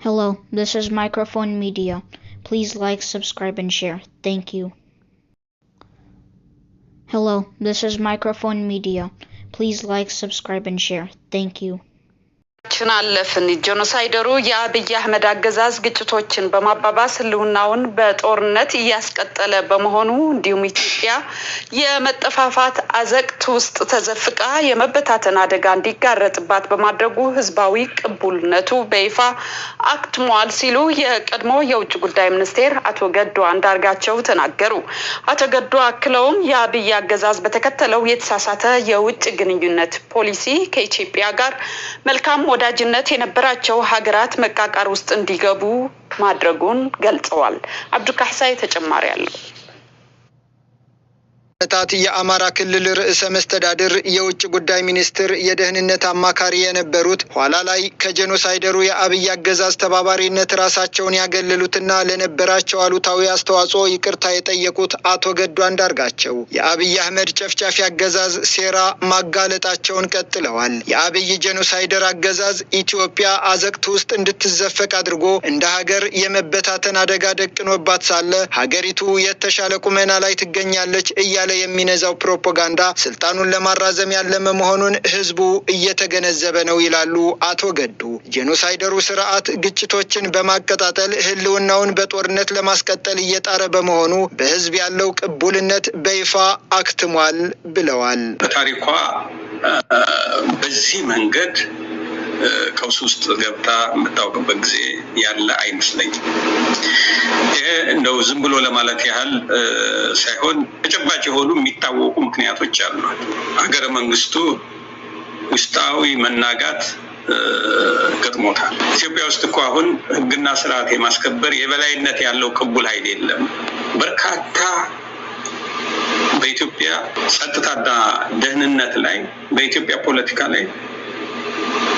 Hello, this is Microphone Media. Please like, subscribe, and share. Thank you. Hello, this is Microphone Media. Please like, subscribe, and share. Thank you. ቻናለፍን ጄኖሳይደሩ የአብይ አህመድ አገዛዝ ግጭቶችን በማባባስ ህልውናውን በጦርነት እያስቀጠለ በመሆኑ እንዲሁም ኢትዮጵያ የመጠፋፋት አዘቅት ውስጥ ተዘፍቃ የመበታተን አደጋ እንዲጋረጥባት በማድረጉ ህዝባዊ ቅቡልነቱ በይፋ አክትሟል ሲሉ የቀድሞ የውጭ ጉዳይ ሚኒስቴር አቶ ገዱ አንዳርጋቸው ተናገሩ። አቶ ገዱ አክለውም የአብይ አገዛዝ በተከተለው የተሳሳተ የውጭ ግንኙነት ፖሊሲ ከኢትዮጵያ ጋር መልካም ወዳጅነት የነበራቸው ሀገራት መቃቃር ውስጥ እንዲገቡ ማድረጉን ገልጸዋል። አብዱካህሳይ ተጨማሪ አለው። የአማራ ክልል ርዕሰ መስተዳድር የውጭ ጉዳይ ሚኒስትር የደህንነት አማካሪ የነበሩት ኋላ ላይ ከጄኖሳይደሩ የአብይ አገዛዝ ተባባሪነት ራሳቸውን ያገለሉትና ለነበራቸው አሉታዊ አስተዋጽኦ ይቅርታ የጠየቁት አቶ ገዱ አንዳርጋቸው የአብይ አህመድ ጨፍጫፊ አገዛዝ ሴራ ማጋለጣቸውን ቀጥለዋል። የአብይ ጄኖሳይደር አገዛዝ ኢትዮጵያ አዘቅት ውስጥ እንድትዘፈቅ አድርጎ እንደ ሀገር የመበታተን አደጋ ደቅኖባት ሳለ ሀገሪቱ የተሻለ ቁመና ላይ ትገኛለች እያለ የሚነዛው ፕሮፓጋንዳ ስልጣኑን ለማራዘም ያለመ መሆኑን ህዝቡ እየተገነዘበ ነው ይላሉ አቶ ገዱ። ጄኖሳይደሩ ስርዓት ግጭቶችን በማቀጣጠል ህልውናውን በጦርነት ለማስቀጠል እየጣረ በመሆኑ በህዝብ ያለው ቅቡልነት በይፋ አክትሟል ብለዋል። በታሪኳ በዚህ መንገድ ቀውስ ውስጥ ገብታ የምታውቅበት ጊዜ ያለ አይመስለኝም። ይሄ እንደው ዝም ብሎ ለማለት ያህል ሳይሆን ተጨባጭ የሆኑ የሚታወቁ ምክንያቶች አሉ። ሀገረ መንግስቱ ውስጣዊ መናጋት ገጥሞታል። ኢትዮጵያ ውስጥ እኮ አሁን ህግና ስርዓት የማስከበር የበላይነት ያለው ቅቡል ኃይል የለም። በርካታ በኢትዮጵያ ጸጥታና ደህንነት ላይ በኢትዮጵያ ፖለቲካ ላይ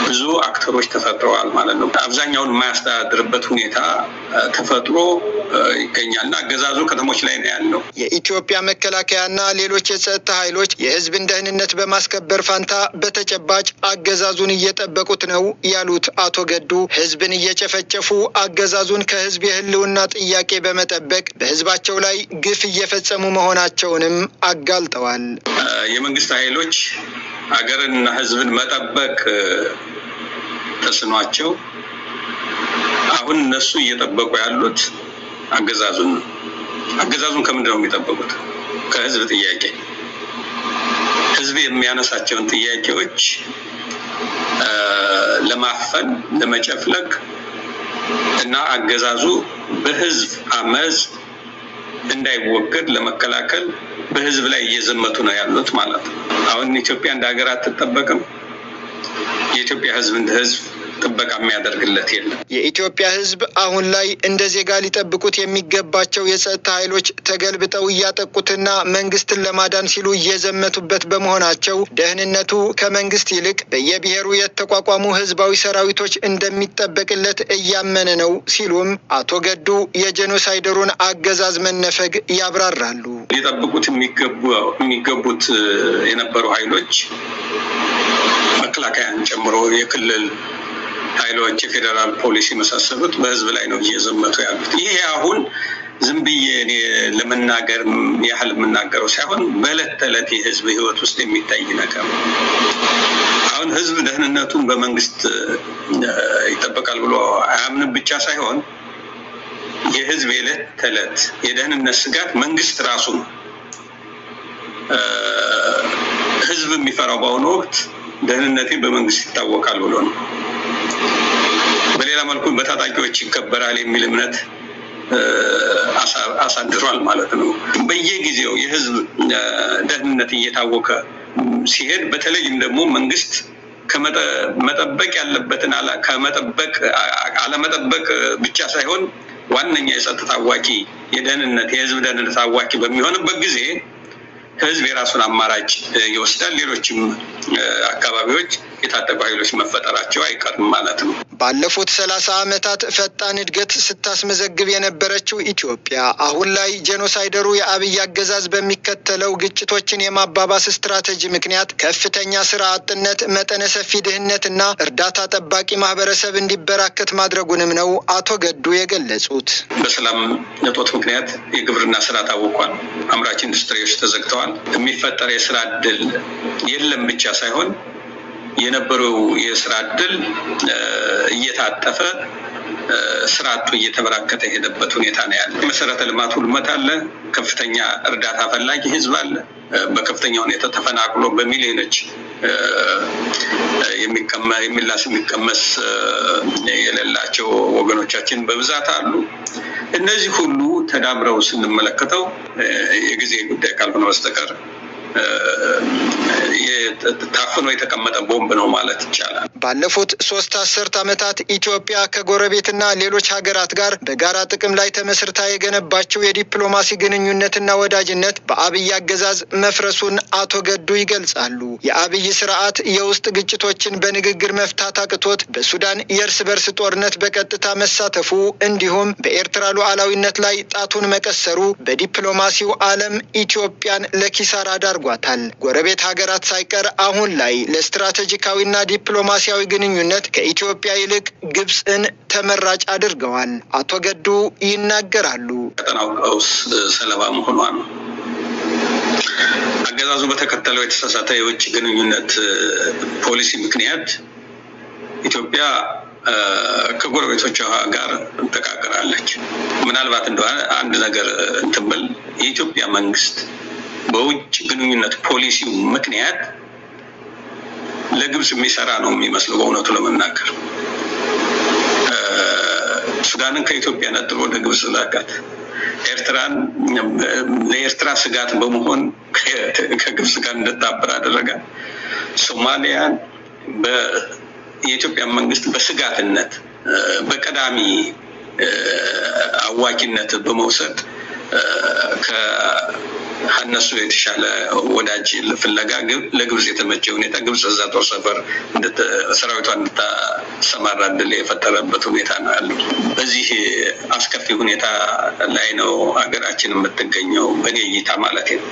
ብዙ አክተሮች ተፈጥረዋል ማለት ነው። አብዛኛውን የማያስተዳድርበት ሁኔታ ተፈጥሮ ይገኛልና አገዛዙ ከተሞች ላይ ነው ያለው። የኢትዮጵያ መከላከያና ሌሎች የጸጥታ ኃይሎች የህዝብን ደህንነት በማስከበር ፋንታ በተጨባጭ አገዛዙን እየጠበቁት ነው ያሉት አቶ ገዱ ህዝብን እየጨፈጨፉ አገዛዙን ከህዝብ የህልውና ጥያቄ በመጠበቅ በህዝባቸው ላይ ግፍ እየፈጸሙ መሆናቸውንም አጋልጠዋል። የመንግስት ኃይሎች ሀገርንና ህዝብን መጠበቅ ተስኗቸው አሁን እነሱ እየጠበቁ ያሉት አገዛዙን ከምንድን ነው የሚጠበቁት? ከህዝብ ጥያቄ። ህዝብ የሚያነሳቸውን ጥያቄዎች ለማፈን ለመጨፍለቅ እና አገዛዙ በህዝብ አመዝ እንዳይወገድ ለመከላከል በህዝብ ላይ እየዘመቱ ነው ያሉት ማለት ነው። አሁን ኢትዮጵያ እንደ ሀገር አትጠበቅም። የኢትዮጵያ ህዝብ እንደ ህዝብ ጥበቃ የሚያደርግለት የለም። የኢትዮጵያ ህዝብ አሁን ላይ እንደ ዜጋ ሊጠብቁት የሚገባቸው የጸጥታ ኃይሎች ተገልብጠው እያጠቁትና መንግስትን ለማዳን ሲሉ እየዘመቱበት በመሆናቸው ደህንነቱ ከመንግስት ይልቅ በየብሔሩ የተቋቋሙ ህዝባዊ ሰራዊቶች እንደሚጠበቅለት እያመነ ነው ሲሉም አቶ ገዱ የጄኖሳይደሩን አገዛዝ መነፈግ ያብራራሉ። ሊጠብቁት የሚገቡት የነበሩ ኃይሎች መከላከያን ጨምሮ የክልል ኃይሎች የፌደራል ፖሊስ የመሳሰሉት በህዝብ ላይ ነው እየዘመቱ ያሉት። ይሄ አሁን ዝም ብዬ እኔ ለመናገር ያህል የምናገረው ሳይሆን በዕለት ተዕለት የህዝብ ህይወት ውስጥ የሚታይ ነገር ነው። አሁን ህዝብ ደህንነቱን በመንግስት ይጠበቃል ብሎ አያምንም ብቻ ሳይሆን የህዝብ የዕለት ተዕለት የደህንነት ስጋት መንግስት ራሱ ነው። ህዝብ የሚፈራው በአሁኑ ወቅት ደህንነቴ በመንግስት ይታወቃል ብሎ ነው። በሌላ መልኩ በታጣቂዎች ይከበራል የሚል እምነት አሳድሯል ማለት ነው። በየጊዜው የህዝብ ደህንነት እየታወቀ ሲሄድ በተለይም ደግሞ መንግስት ከመጠበቅ ያለበትን አለመጠበቅ ብቻ ሳይሆን ዋነኛ የጸጥታ አዋቂ የህዝብ ደህንነት አዋቂ በሚሆንበት ጊዜ ህዝብ የራሱን አማራጭ ይወስዳል። ሌሎችም አካባቢዎች የታጠቁ ኃይሎች መፈጠራቸው አይቀርም ማለት ነው። ባለፉት 30 ዓመታት ፈጣን እድገት ስታስመዘግብ የነበረችው ኢትዮጵያ አሁን ላይ ጄኖሳይደሩ የአብይ አገዛዝ በሚከተለው ግጭቶችን የማባባስ ስትራቴጂ ምክንያት ከፍተኛ ስራ አጥነት፣ መጠነ ሰፊ ድህነትና እርዳታ ጠባቂ ማህበረሰብ እንዲበራከት ማድረጉንም ነው አቶ ገዱ የገለጹት። በሰላም እጦት ምክንያት የግብርና ስራ ታውቋል። አምራች ኢንዱስትሪዎች ተዘግተዋል። የሚፈጠር የስራ እድል የለም ብቻ ሳይሆን የነበረው የስራ እድል እየታጠፈ ስራ አጡ እየተበራከተ የሄደበት ሁኔታ ነው ያለው። መሰረተ ልማት ውድመት አለ። ከፍተኛ እርዳታ ፈላጊ ህዝብ አለ። በከፍተኛ ሁኔታ ተፈናቅሎ በሚሊዮኖች የሚቀመስ የሌላቸው ወገኖቻችን በብዛት አሉ። እነዚህ ሁሉ ተዳምረው ስንመለከተው የጊዜ ጉዳይ ካልሆነ በስተቀር ታፍኖ የተቀመጠ ቦምብ ነው ማለት ይቻላል። ባለፉት 3 አስርት ዓመታት ኢትዮጵያ ከጎረቤትና ሌሎች ሀገራት ጋር በጋራ ጥቅም ላይ ተመስርታ የገነባቸው የዲፕሎማሲ ግንኙነትና ወዳጅነት በአብይ አገዛዝ መፍረሱን አቶ ገዱ ይገልጻሉ። የአብይ ስርዓት የውስጥ ግጭቶችን በንግግር መፍታት አቅቶት በሱዳን የእርስ በርስ ጦርነት በቀጥታ መሳተፉ እንዲሁም በኤርትራ ሉዓላዊነት ላይ ጣቱን መቀሰሩ በዲፕሎማሲው ዓለም ኢትዮጵያን ለኪሳራ ዳርጓታል። ጎረቤት ሀገራት ሳይቀር አሁን ላይ ለስትራቴጂካዊና ዲፕሎማሲያዊ ግንኙነት ከኢትዮጵያ ይልቅ ግብፅን ተመራጭ አድርገዋል። አቶ ገዱ ይናገራሉ። ቀጠናው ቀውስ ሰለባ መሆኗ ነው። አገዛዙ በተከተለው የተሳሳተ የውጭ ግንኙነት ፖሊሲ ምክንያት ኢትዮጵያ ከጎረቤቶቿ ጋር ተቃቅራለች። ምናልባት እንደሆነ አንድ ነገር እንትብል የኢትዮጵያ መንግስት በውጭ ግንኙነት ፖሊሲው ምክንያት ለግብጽ የሚሰራ ነው የሚመስለው። በእውነቱ ለመናገር ሱዳንን ከኢትዮጵያ ነጥሎ ወደ ግብጽ ላካት። ኤርትራን ለኤርትራ ስጋት በመሆን ከግብጽ ጋር እንድታበር አደረጋ። ሶማሊያን የኢትዮጵያ መንግስት በስጋትነት በቀዳሚ አዋቂነት በመውሰድ ከነሱ የተሻለ ወዳጅ ፍለጋ ለግብጽ የተመቸ ሁኔታ ግብጽ እዛ ጦር ሰፈር ሰራዊቷን እንድታሰማራ እድል የፈጠረበት ሁኔታ ነው ያለው። በዚህ አስከፊ ሁኔታ ላይ ነው ሀገራችን የምትገኘው በእኔ እይታ ማለት ነው።